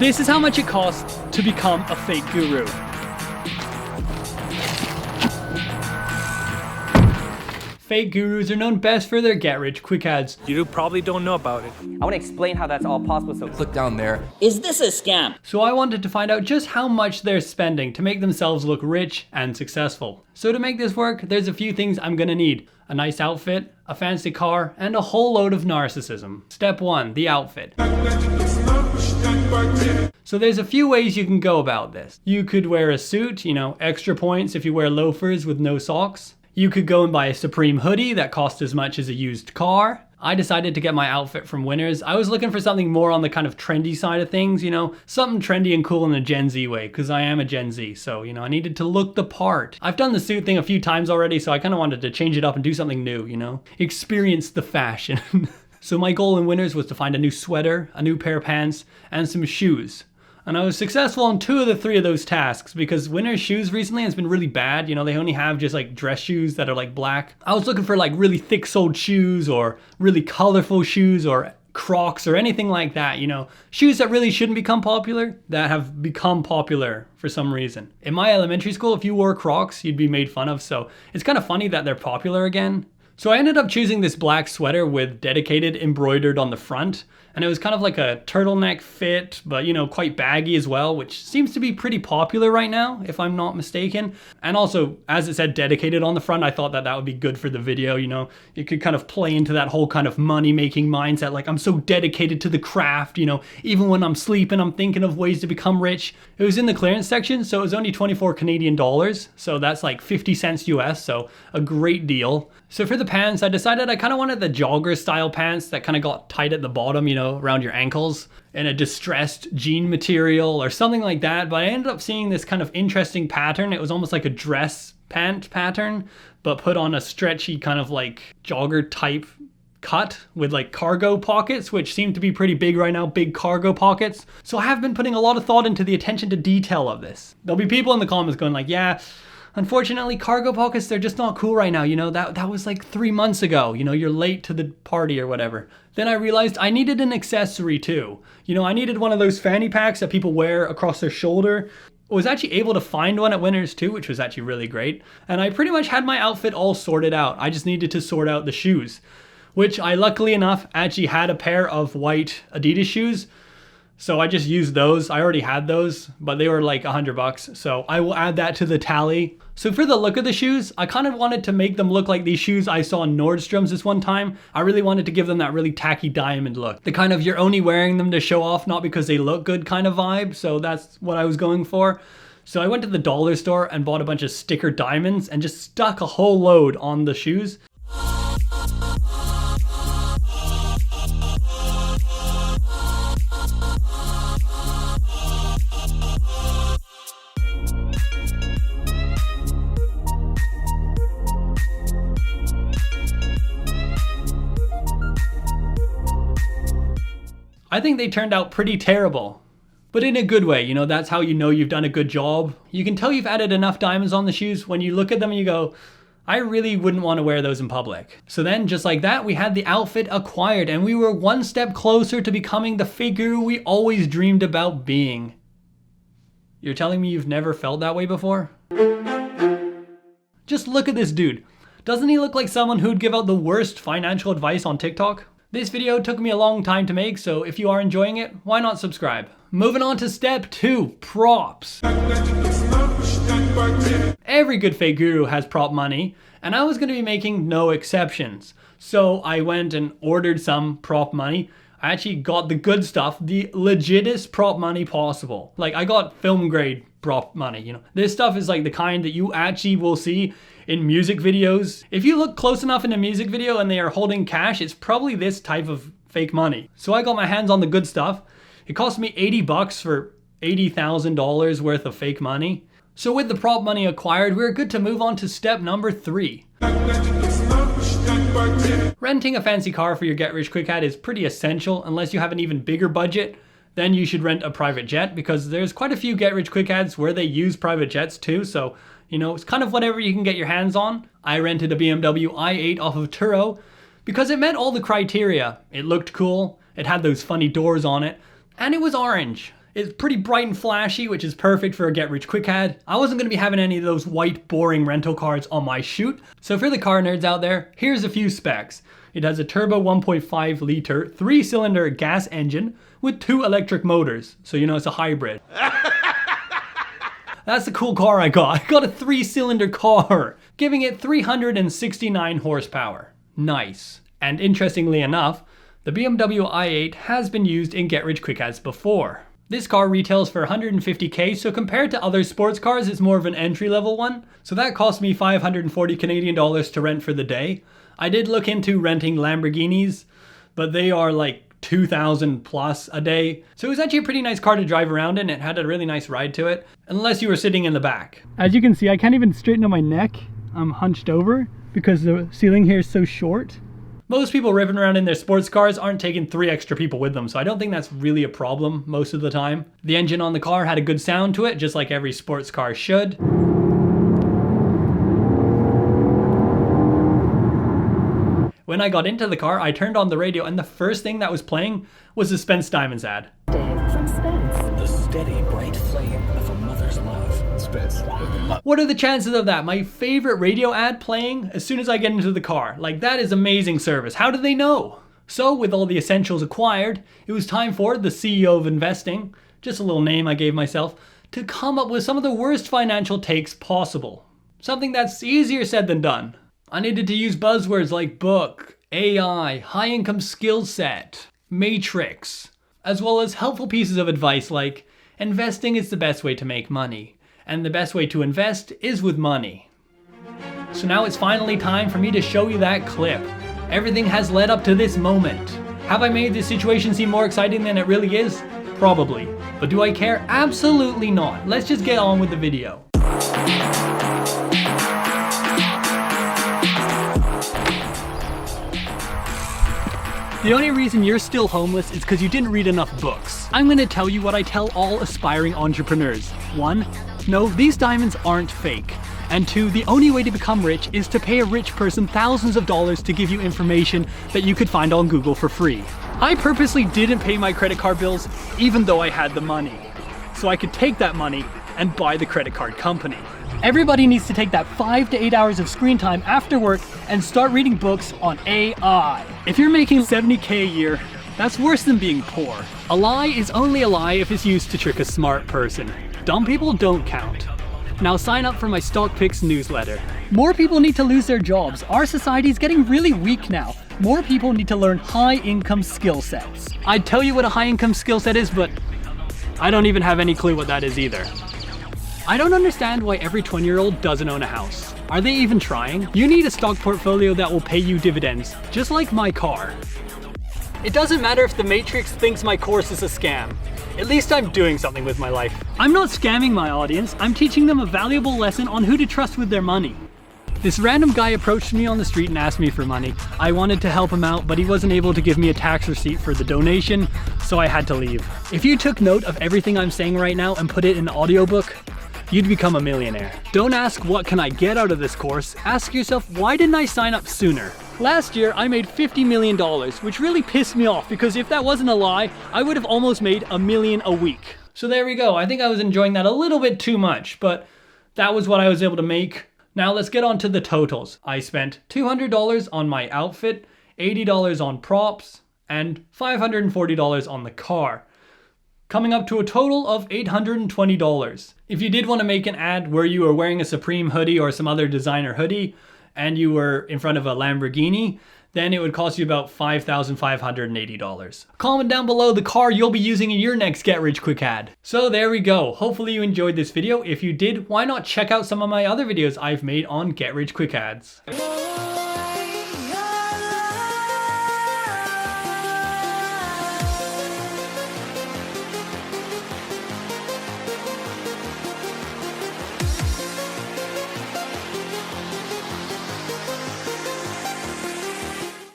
This is how much it costs to become a fake guru. Fake gurus are known best for their get-rich-quick ads. You probably don't know about it. I want to explain how that's all possible, so Click down there. Is this a scam? So I wanted to find out just how much they're spending to make themselves look rich and successful. So to make this work, there's a few things I'm gonna need. A nice outfit, a fancy car, and a whole load of narcissism. Step 1, the outfit. So there's a few ways you can go about this. You could wear a suit, extra points if you wear loafers with no socks. You could go and buy a Supreme hoodie that costs as much as a used car. I decided to get my outfit from Winners. I was looking for something more on the kind of trendy side of things, something trendy and cool in a Gen Z way, because I am a Gen Z, so, I needed to look the part. I've done the suit thing a few times already, so I kind of wanted to change it up and do something new, experience the fashion. So my goal in Winners was to find a new sweater, a new pair of pants, and some shoes. And I was successful on 2 of the 3 of those tasks because Winners shoes recently has been really bad. They only have just like dress shoes that are like black. I was looking for like really thick soled shoes or really colorful shoes or Crocs or anything like that, shoes that really shouldn't become popular that have become popular for some reason. In my elementary school, if you wore Crocs, you'd be made fun of. So it's kind of funny that they're popular again. So I ended up choosing this black sweater with dedicated embroidered on the front. And it was kind of like a turtleneck fit, but quite baggy as well, which seems to be pretty popular right now, if I'm not mistaken. And also, as it said dedicated on the front, I thought that would be good for the video, It could kind of play into that whole kind of money-making mindset, like I'm so dedicated to the craft, even when I'm sleeping, I'm thinking of ways to become rich. It was in the clearance section, so it was only 24 Canadian dollars, so that's like 50 cents US, so a great deal. So for the pants, I decided I kind of wanted the jogger style pants that kind of got tight at the bottom, around your ankles, in a distressed jean material or something like that. But I ended up seeing this kind of interesting pattern. It was almost like a dress pant pattern, but put on a stretchy kind of like jogger type cut with like cargo pockets, which seem to be pretty big right now, big cargo pockets. So I have been putting a lot of thought into the attention to detail of this. There'll be people in the comments going like, yeah, unfortunately, cargo pockets, they're just not cool right now. That was like 3 months ago. You're late to the party or whatever. Then I realized I needed an accessory too. I needed one of those fanny packs that people wear across their shoulder. I was actually able to find one at Winners too, which was actually really great. And I pretty much had my outfit all sorted out. I just needed to sort out the shoes, which I luckily enough actually had a pair of white Adidas shoes. So I just used those. I already had those, but they were like $100. So I will add that to the tally. So for the look of the shoes, I kind of wanted to make them look like these shoes I saw in Nordstrom's this one time. I really wanted to give them that really tacky diamond look. The kind of you're only wearing them to show off, not because they look good kind of vibe. So that's what I was going for. So I went to the dollar store and bought a bunch of sticker diamonds and just stuck a whole load on the shoes. I think they turned out pretty terrible, but in a good way. That's how you know you've done a good job. You can tell you've added enough diamonds on the shoes when you look at them and you go, I really wouldn't want to wear those in public. So then just like that, we had the outfit acquired and we were one step closer to becoming the figure we always dreamed about being. You're telling me you've never felt that way before? Just look at this dude. Doesn't he look like someone who'd give out the worst financial advice on TikTok? This video took me a long time to make, so if you are enjoying it, why not subscribe? Moving on to step 2, props. Every good fake guru has prop money, and I was going to be making no exceptions. So I went and ordered some prop money. I actually got the good stuff, the legitest prop money possible. Like I got film grade prop money, This stuff is like the kind that you actually will see in music videos. If you look close enough in a music video and they are holding cash, it's probably this type of fake money. So I got my hands on the good stuff. It cost me $80 for $80,000 worth of fake money. So with the prop money acquired, we're good to move on to step number 3. Renting a fancy car for your get-rich-quick ad is pretty essential unless you have an even bigger budget. Then you should rent a private jet because there's quite a few get-rich-quick ads where they use private jets too. So, it's kind of whatever you can get your hands on. I rented a BMW i8 off of Turo because it met all the criteria. It looked cool, it had those funny doors on it, and it was orange. It's pretty bright and flashy, which is perfect for a get rich quick ad. I wasn't going to be having any of those white boring rental cars on my shoot. So for the car nerds out there, here's a few specs. It has a turbo 1.5 liter 3-cylinder gas engine with 2 electric motors. So you know it's a hybrid. That's the cool car I got. I got a 3-cylinder car, giving it 369 horsepower. Nice. And interestingly enough, the BMW i8 has been used in get rich quick ads before. This car retails for 150k, so compared to other sports cars, it's more of an entry-level one. So that cost me 540 Canadian dollars to rent for the day. I did look into renting Lamborghinis, but they are like 2,000 plus a day. So it was actually a pretty nice car to drive around in. It had a really nice ride to it, unless you were sitting in the back. As you can see, I can't even straighten up my neck. I'm hunched over because the ceiling here is so short. Most people ripping around in their sports cars aren't taking 3 extra people with them, so I don't think that's really a problem most of the time. The engine on the car had a good sound to it, just like every sports car should. When I got into the car, I turned on the radio and the first thing that was playing was the Spence Diamonds ad. From Spence. The steady, bright flame of a mother's love. Spence. What are the chances of that? My favorite radio ad playing as soon as I get into the car. Like, that is amazing service. How do they know? So with all the essentials acquired, it was time for the CEO of investing, just a little name I gave myself, to come up with some of the worst financial takes possible. Something that's easier said than done. I needed to use buzzwords like book, AI, high income skill set, matrix, as well as helpful pieces of advice like investing is the best way to make money, and the best way to invest is with money. So now it's finally time for me to show you that clip. Everything has led up to this moment. Have I made this situation seem more exciting than it really is? Probably. But do I care? Absolutely not. Let's just get on with the video. The only reason you're still homeless is because you didn't read enough books. I'm gonna tell you what I tell all aspiring entrepreneurs. 1, no, these diamonds aren't fake. And 2, the only way to become rich is to pay a rich person thousands of dollars to give you information that you could find on Google for free. I purposely didn't pay my credit card bills even though I had the money, so I could take that money and buy the credit card company. Everybody needs to take that 5 to 8 hours of screen time after work and start reading books on AI. If you're making 70k a year, that's worse than being poor. A lie is only a lie if it's used to trick a smart person. Dumb people don't count. Now sign up for my Stock Picks newsletter. More people need to lose their jobs. Our society is getting really weak now. More people need to learn high income skill sets. I'd tell you what a high income skill set is, but I don't even have any clue what that is either. I don't understand why every 20-year-old doesn't own a house. Are they even trying? You need a stock portfolio that will pay you dividends, just like my car. It doesn't matter if the Matrix thinks my course is a scam. At least I'm doing something with my life. I'm not scamming my audience, I'm teaching them a valuable lesson on who to trust with their money. This random guy approached me on the street and asked me for money. I wanted to help him out, but he wasn't able to give me a tax receipt for the donation, so I had to leave. If you took note of everything I'm saying right now and put it in an audiobook, you'd become a millionaire. Don't ask what can I get out of this course, ask yourself why didn't I sign up sooner? Last year I made $50 million, which really pissed me off because if that wasn't a lie, I would have almost made $1 million a week. So there we go. I think I was enjoying that a little bit too much, but that was what I was able to make. Now let's get on to the totals. I spent $200 on my outfit, $80 on props, and $540 on the car, coming up to a total of $820. If you did want to make an ad where you were wearing a Supreme hoodie or some other designer hoodie and you were in front of a Lamborghini, then it would cost you about $5,580. Comment down below the car you'll be using in your next Get Rich Quick ad. So there we go. Hopefully you enjoyed this video. If you did, why not check out some of my other videos I've made on Get Rich Quick ads.